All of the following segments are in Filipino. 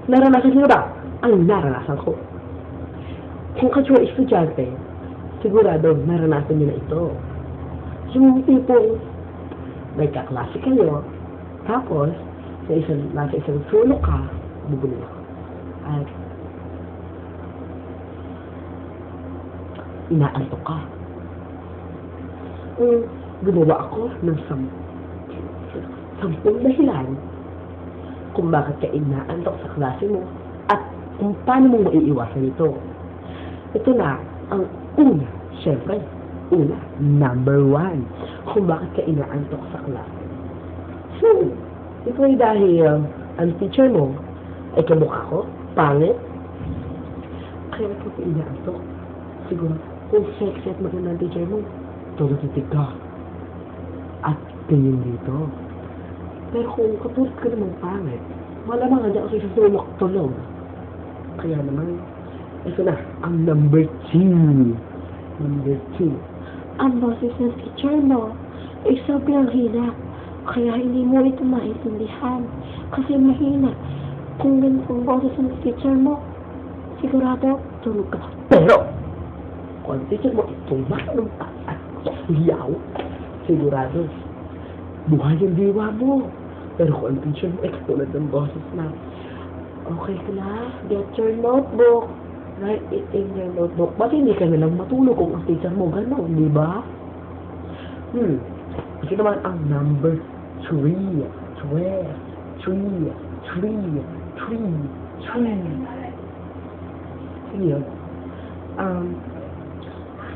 Naranasan niyo ba ang naranasan ko? Kung kayo ay estudyante, sigurado naranasan niyo na ito. Yung tipong may kaklase kayo, tapos nasa isang sulok ka, bubulong ako. At inaantok ka. Gumawa ako ng 10 dahilan kung bakit ka inaantok sa klase mo at kung paano mo maiiwasan ito. Ito na ang una, syempre, number 1, kung bakit ka inaantok sa klase. Ito ay dahil ang teacher mo ay kamukha ko, pangit, kaya ito ka inaantok. Siguro, kung sexy at maganda ang teacher mo, tulog-titig ka. At ganyan dito. Pero kung katulad ka namang pangit, malamang nga dyan kasi sa tulog. Kaya naman, ito na, ang number 2. Number 2. Ang boses ng teacher mo ay sobrang hina. Kaya hindi mo ito maintindihan. Kasi mahina. Kung ganito ang boses ng teacher mo, sigurado, tulog ka. Pero, kung ang teacher mo itong masamang at liyaw, sigurado, buhay ang diwa mo. Pero kung ang teacher mo ay katulad ng boses na, okay class, get your notebook. Write it in your notebook. Ba't hindi ka nalang matulog kung ang teacher mo gano'n, di ba? Ito naman ang number 3. 3. Sige yun.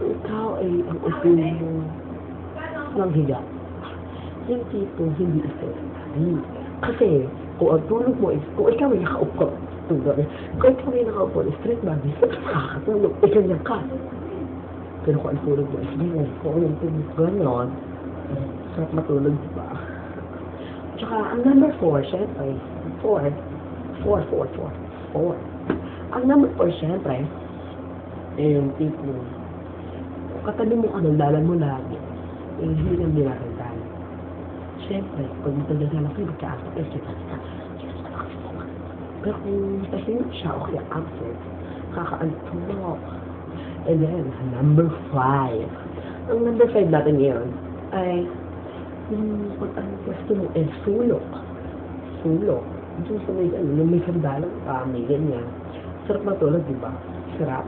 Ikaw ay ang opinion mo ng higa. Yung tipo hindi effective. Kasi kung ang tulog mo is, kung ikaw ay nakaupo, kung ikaw ay nakaupo, straight body, nakakatulog, ganyan ka. Pero kung ang tulog mo is ganyan, kung yung tulog ganyan, sarap matulog, diba? Tsaka, ang number 4, syempre, 4. Ang number 4, syempre, yung tipo, katabi mo ka ng dalan mo lagi, hindi lang dinatandaan. Siyempre, pag matagdagan ako, magka-absent, pero kung tahimik siya, okay, absent, kaka-antok. And then, number 5. Ang number 5 natin ngayon ay, pag ang gusto mo ay sulok. Yung sa may, may sandalang pa, may ganyan. Sarap matulog, di ba? Sarap.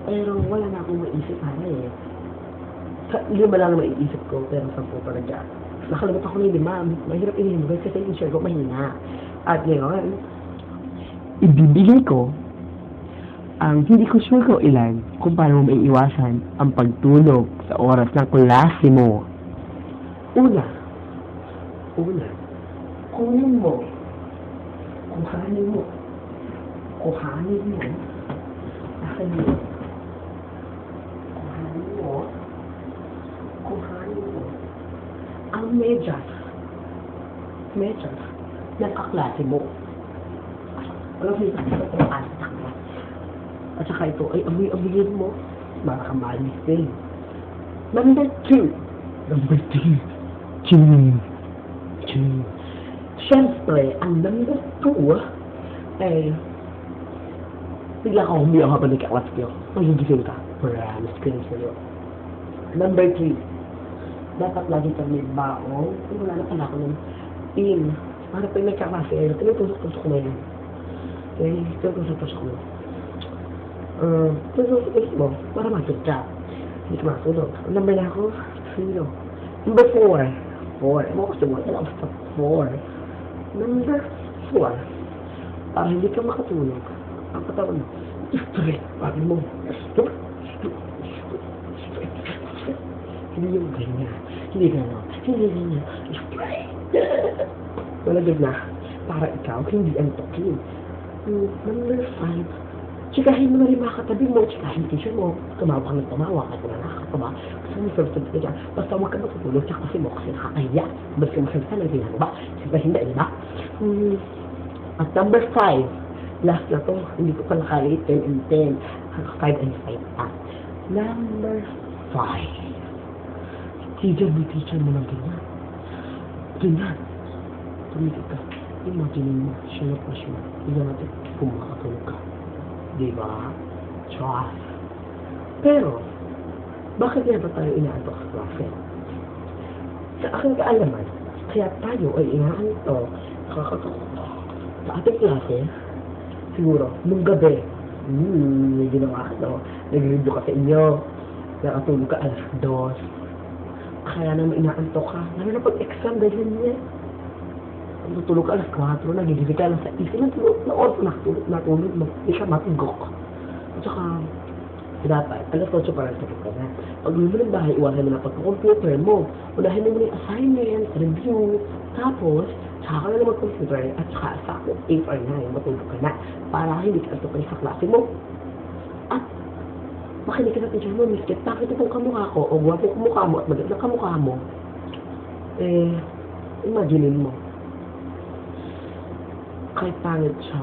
Pero wala na akong maisip para eh. 5 lang maiisip ko, pero 10 pa nag-a. Nakalimutan ko na yung 5. Mahirap i-remember kasi yung share ko mahina. At ngayon, ibibigay ko ang hindi ko sure ko ilan kung paano mo maiiwasan ang pagtulog sa oras ng klase mo. Una, kuhanin mo, ang medyas ng kaklase mo. Alam mo yung at saka ito ay amoy-amoyin mo para ka malising. Number 2. Siyempre, ang number 2 ay bigla ka humiyaw habang nagkaklas kayo. Magigising ka. Promise ko yun sa'yo. Number 3. Dapat lagi kang may baong. Wala na pala ako ng pin. Para pag nagkaklase kayo, tinutusok-tusok mo yun. Okay? Tinutusok-tusok mo. Tinutusok mo para matulog ka. Hindi ka matulog. Number na ako, 0. Number 4. Ano gusto mo? Ano gusto? 4. Number 4. Para hindi ka makatulog, ang katawan mo, straight. Pagi mo, hindi yung ganyan. Hindi ganyan. Straight. Malagad na. Para ikaw, hindi antokin. Number 5. Chikahin mo na rin mga katabi mo. Chikahin teacher mo. Tumawa ka ng tumawa. Kahit wala nakakatawa. Kasi may first-time ka dyan. Basta huwag ka matutulog. Tsaka kasi mo kasi nakakahiya. Basta masalita ng ginagawa. Siyempre hindi, di ba? At number 5. Last na to. Hindi ko pa nakalagay 10 and 10. 5 and 5 pa. Number 5. Teacher mo lang ganyan. Tumigil ka. Imagine mo, siya na pa siya. Tignan natin kung makakatulog ka. Diba? Trust. Pero, bakit nga ba tayo inaantok sa klase? Sa aking kaalaman, kaya tayo ay inaantok sa ating klase, siguro, nung gabi, may ginawa ka, no? Nag-review ka sa inyo, nakatulog ka 2:00. Kaya naman inaantok ka, lalo na pag-exam dahil niya. Natulog ka 4:00, nagigising ka 6:00, na oras natulog, hindi ka matugok. At saka, dapat, 8:00 pa lang tulog ka na. Pag mo ng bahay, iwasan mo na pagka-computer mo. Unahin mo yung assignment, review, tapos, saka ka na mag-computer, at saka sa 8 or 9, matulog ka na. Para hindi ka antok sa klase mo. At, makinig ka sa teacher mo, miskit, bakit itong kamukha ko, o guwapong kamukha mo, at magandang kamukha mo, imaginin mo, kahit pangit siya,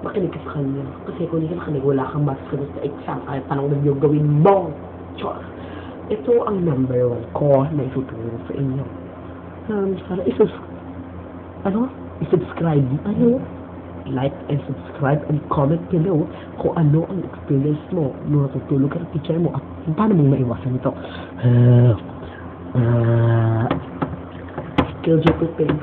makinig ka sa kanya. Kasi kung hindi ka nakinig, wala kang masasagot sa exam. Kahit tanong na yung gawin mo. Char. Ito ang number 1 ko na itutulong sa inyo. Sana i-subscribe. Like and subscribe and comment below kung ano ang experience mo nung natutulog ka ng teacher mo at paano mo maiwasan ito. Skills you're preparing.